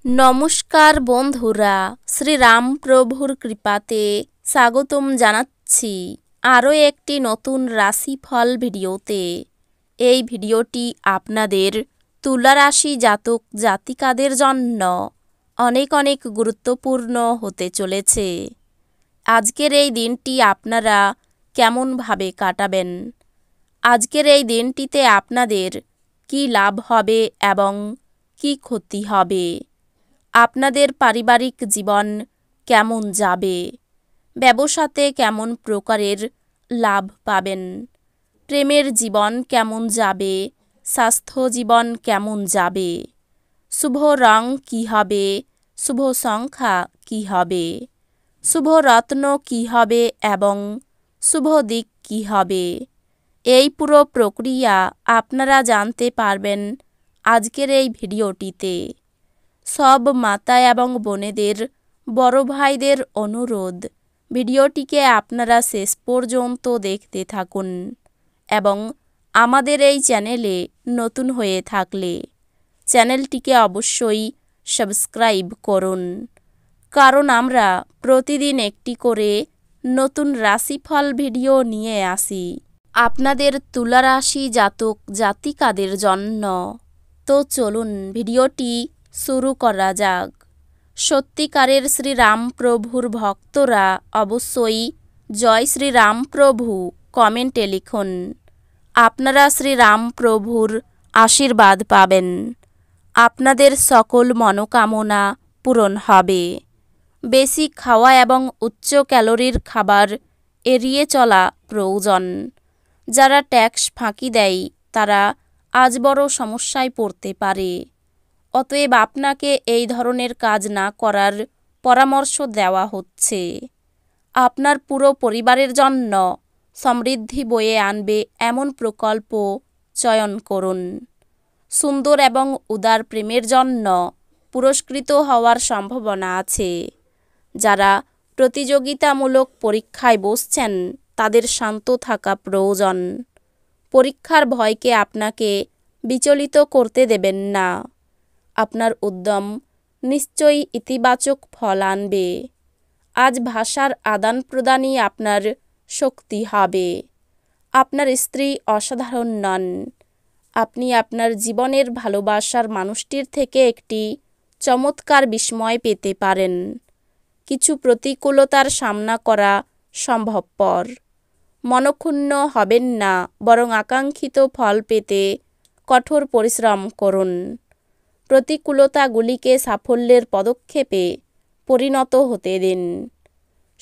নমস্কার বন্ধুরা, শ্রীরামপ্রভুর কৃপাতে স্বাগতম জানাচ্ছি আরও একটি নতুন রাশিফল ভিডিওতে। এই ভিডিওটি আপনাদের তুলা রাশি জাতক জাতিকাদের জন্য অনেক অনেক গুরুত্বপূর্ণ হতে চলেছে। আজকের এই দিনটি আপনারা কেমনভাবে কাটাবেন, আজকের এই দিনটিতে আপনাদের কি লাভ হবে এবং কি ক্ষতি হবে, আপনাদের পারিবারিক জীবন কেমন যাবে, ব্যবসাতে কেমন প্রকারের লাভ পাবেন, প্রেমের জীবন কেমন যাবে, স্বাস্থ্য জীবন কেমন যাবে, শুভ রং কী হবে, শুভ সংখ্যা কী হবে, শুভ রত্ন কী হবে এবং শুভ দিক কী হবে, এই পুরো প্রক্রিয়া আপনারা জানতে পারবেন আজকের এই ভিডিওটিতে। সব মাতা এবং বোনেদের, বড় ভাইদের অনুরোধ, ভিডিওটিকে আপনারা শেষ পর্যন্ত দেখতে থাকুন এবং আমাদের এই চ্যানেলে নতুন হয়ে থাকলে চ্যানেলটিকে অবশ্যই সাবস্ক্রাইব করুন, কারণ আমরা প্রতিদিন একটি করে নতুন রাশিফল ভিডিও নিয়ে আসি আপনাদের তুলা রাশি জাতক জাতিকাদের জন্য। তো চলুন ভিডিওটি শুরু করা যাক। সত্যিকারের শ্রীরামপ্রভুর ভক্তরা অবশ্যই জয় শ্রীরামপ্রভু কমেন্টে লিখুন। আপনারা শ্রীরামপ্রভুর আশীর্বাদ পাবেন, আপনাদের সকল মনোকামনা পূরণ হবে। বেশি খাওয়া এবং উচ্চ ক্যালোরির খাবার এড়িয়ে চলা প্রয়োজন। যারা ট্যাক্স ফাঁকি দেয় তারা আজ বড় সমস্যায় পড়তে পারে। অতএব আপনাকে এই ধরনের কাজ না করার পরামর্শ দেওয়া হচ্ছে। আপনার পুরো পরিবারের জন্য সমৃদ্ধি বয়ে আনবে এমন প্রকল্প চয়ন করুন। সুন্দর এবং উদার প্রেমের জন্য পুরস্কৃত হওয়ার সম্ভাবনা আছে। যারা প্রতিযোগিতামূলক পরীক্ষায় বসছেন তাদের শান্ত থাকা প্রয়োজন। পরীক্ষার ভয়কে আপনাকে বিচলিত করতে দেবেন না। আপনার উদ্যম নিশ্চয়ই ইতিবাচক ফল আনবে। আজ ভাষার আদান প্রদানই আপনার শক্তি হবে। আপনার স্ত্রী অসাধারণ নন। আপনি আপনার জীবনের ভালোবাসার মানুষটির থেকে একটি চমৎকার বিস্ময় পেতে পারেন। কিছু প্রতিকূলতার সামনা করা সম্ভবপর। মনক্ষুণ্ণ হবেন না, বরং আকাঙ্ক্ষিত ফল পেতে কঠোর পরিশ্রম করুন। প্রতিকূলতাগুলিকে সাফল্যের পদক্ষেপে পরিণত হতে দিন।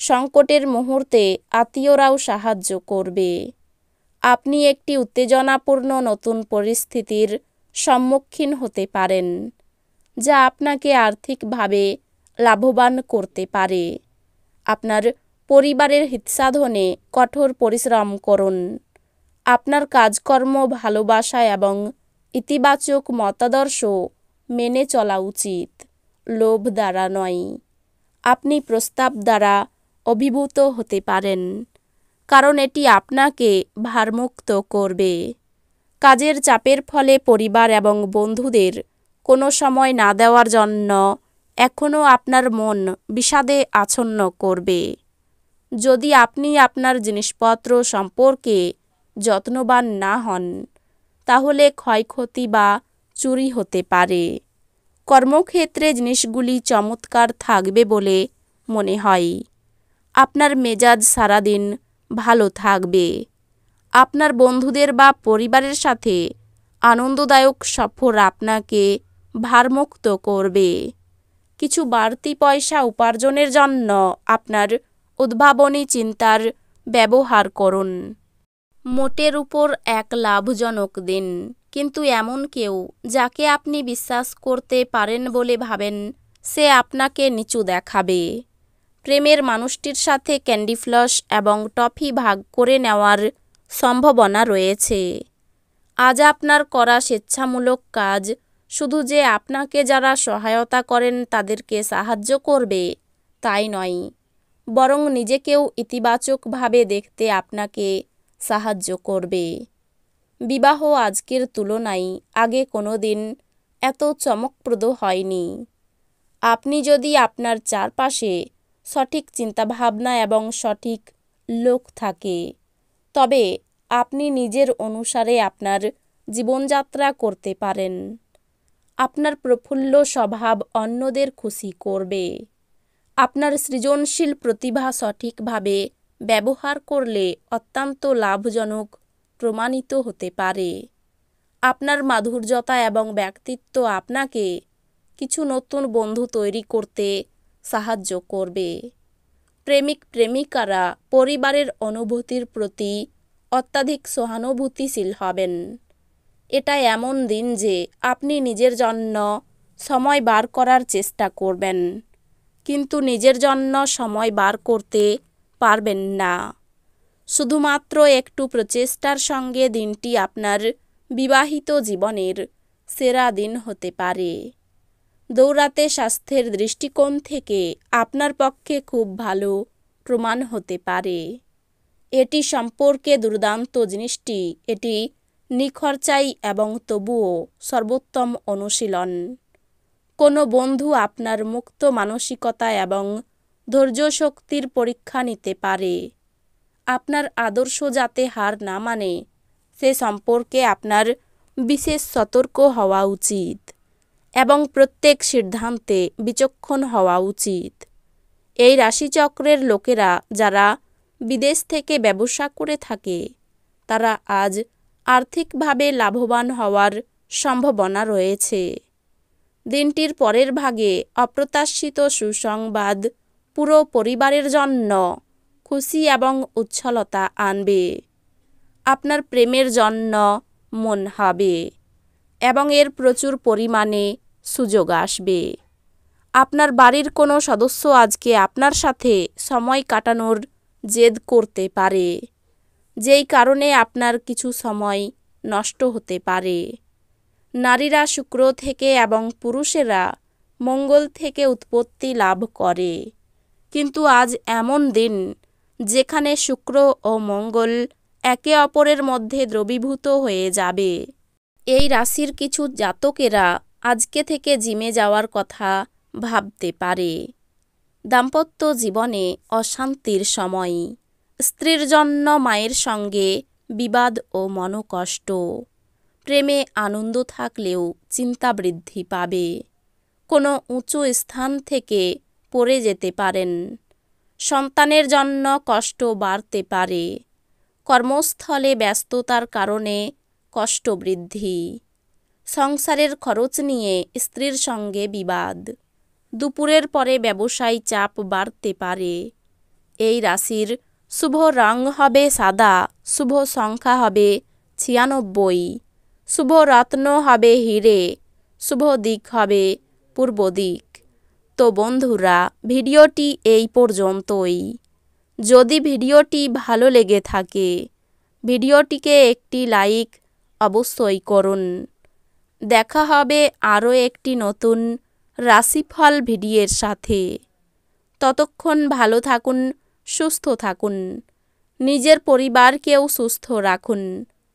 সংকটের মুহূর্তে আত্মীয়রাও সাহায্য করবে। আপনি একটি উত্তেজনাপূর্ণ নতুন পরিস্থিতির সম্মুখীন হতে পারেন, যা আপনাকে আর্থিকভাবে লাভবান করতে পারে। আপনার পরিবারের হিতসাধনে কঠোর পরিশ্রম করুন। আপনার কাজকর্ম ভালোবাসা এবং ইতিবাচক মতাদর্শ মেনে চলা উচিত, লোভ দ্বারা নয়। আপনি প্রস্তাব দ্বারা অভিভূত হতে পারেন, কারণ এটি আপনাকে ভারমুক্ত করবে। কাজের চাপের ফলে পরিবার এবং বন্ধুদের কোনো সময় না দেওয়ার জন্য এখনও আপনার মন বিষাদে আচ্ছন্ন করবে। যদি আপনি আপনার জিনিসপত্র সম্পর্কে যত্নবান না হন, তাহলে ক্ষয়ক্ষতি বা চুরি হতে পারে। কর্মক্ষেত্রে জিনিসগুলি চমৎকার থাকবে বলে মনে হয়। আপনার মেজাজ সারাদিন ভালো থাকবে। আপনার বন্ধুদের বা পরিবারের সাথে আনন্দদায়ক সফর আপনাকে ভারমুক্ত করবে। কিছু বাড়তি পয়সা উপার্জনের জন্য আপনার উদ্ভাবনী চিন্তার ব্যবহার করুন। মোটের উপর এক লাভজনক দিন, কিন্তু এমন কেউ যাকে আপনি বিশ্বাস করতে পারেন বলে ভাবেন সে আপনাকে নিচু দেখাবে। প্রেমের মানুষটির সাথে ক্যান্ডি ফ্লস এবং টফি ভাগ করে নেওয়ার সম্ভাবনা রয়েছে। আজ আপনার করা স্বেচ্ছামূলক কাজ শুধু যে আপনাকে যারা সহায়তা করেন তাদেরকে সাহায্য করবে তাই নয়, বরং নিজেকেও ইতিবাচকভাবে দেখতে আপনাকে সাহায্য করবে। বিবাহ আজকের তুলনায় আগে কোনো দিন এত চমকপ্রদ হয়নি। আপনি যদি আপনার চারপাশে সঠিক চিন্তাভাবনা এবং সঠিক লোক থাকে, তবে আপনি নিজের অনুসারে আপনার জীবনযাত্রা করতে পারেন। আপনার প্রফুল্ল স্বভাব অন্যদের খুশি করবে। আপনার সৃজনশীল প্রতিভা সঠিকভাবে ব্যবহার করলে অত্যন্ত লাভজনক প্রমাণিত হতে পারে। আপনার মাধুর্যতা এবং ব্যক্তিত্ব আপনাকে কিছু নতুন বন্ধু তৈরি করতে সাহায্য করবে। প্রেমিক প্রেমিকারা পরিবারের অনুভূতির প্রতি অত্যাধিক সহানুভূতিশীল হবেন। এটা এমন দিন যে আপনি নিজের জন্য সময় বার করার চেষ্টা করবেন, কিন্তু নিজের জন্য সময় বার করতে পারবেন না। শুধুমাত্র একটু প্রচেষ্টার সঙ্গে দিনটি আপনার বিবাহিত জীবনের সেরা দিন হতে পারে। দৌড়াতে স্বাস্থ্যের দৃষ্টিকোণ থেকে আপনার পক্ষে খুব ভালো প্রমাণ হতে পারে। এটি সম্পর্কে দুর্দান্ত জিনিসটি এটি নিখরচাই এবং তবুও সর্বোত্তম অনুশীলন। কোনো বন্ধু আপনার মুক্ত মানসিকতা এবং ধৈর্যশক্তির পরীক্ষা নিতে পারে। আপনার আদর্শ যাতে হার না মানে সে সম্পর্কে আপনার বিশেষ সতর্ক হওয়া উচিত এবং প্রত্যেক সিদ্ধান্তে বিচক্ষণ হওয়া উচিত। এই রাশিচক্রের লোকেরা যারা বিদেশ থেকে ব্যবসা করে থাকে, তারা আজ আর্থিকভাবে লাভবান হওয়ার সম্ভাবনা রয়েছে। দিনটির পরের ভাগে অপ্রত্যাশিত সুসংবাদ পুরো পরিবারের জন্য খুশি এবং উচ্ছলতা আনবে। আপনার প্রেমের জন্য মন হবে এবং এর প্রচুর পরিমাণে সুযোগ আসবে। আপনার বাড়ির কোনো সদস্য আজকে আপনার সাথে সময় কাটানোর জেদ করতে পারে, যেই কারণে আপনার কিছু সময় নষ্ট হতে পারে। নারীরা শুক্র থেকে এবং পুরুষেরা মঙ্গল থেকে উৎপত্তি লাভ করে, কিন্তু আজ এমন দিন যেখানে শুক্র ও মঙ্গল একে অপরের মধ্যে দ্রবীভূত হয়ে যাবে। এই রাশির কিছু জাতকেরা আজকে থেকে জিমে যাওয়ার কথা ভাবতে পারে। দাম্পত্য জীবনে অশান্তির সময়, স্ত্রীর জন্য মায়ের সঙ্গে বিবাদ ও মনোকষ্ট। প্রেমে আনন্দ থাকলেও চিন্তা বৃদ্ধি পাবে। কোনো উঁচু স্থান থেকে পড়ে যেতে পারেন। সন্তানের জন্য কষ্ট বাড়তে পারে। কর্মস্থলে ব্যস্ততার কারণে কষ্ট বৃদ্ধি। সংসারের খরচ নিয়ে স্ত্রীর সঙ্গে বিবাদ। দুপুরের পরে ব্যবসায়ী চাপ বাড়তে পারে। এই রাশির শুভ রং হবে সাদা, শুভ সংখ্যা হবে 96, শুভ রত্ন হবে হিরে, শুভ দিক হবে পূর্ব দিক। তো বন্ধুরা, ভিডিওটি এই পর্যন্তই। যদি ভিডিওটি ভালো লেগে থাকে, ভিডিওটিকে একটি লাইক অবশ্যই করুন। দেখা হবে আরও একটি নতুন রাশিফল ভিডিওর সাথে। ততক্ষণ ভালো থাকুন, সুস্থ থাকুন, নিজের পরিবারকেও সুস্থ রাখুন।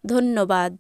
ধন্যবাদ।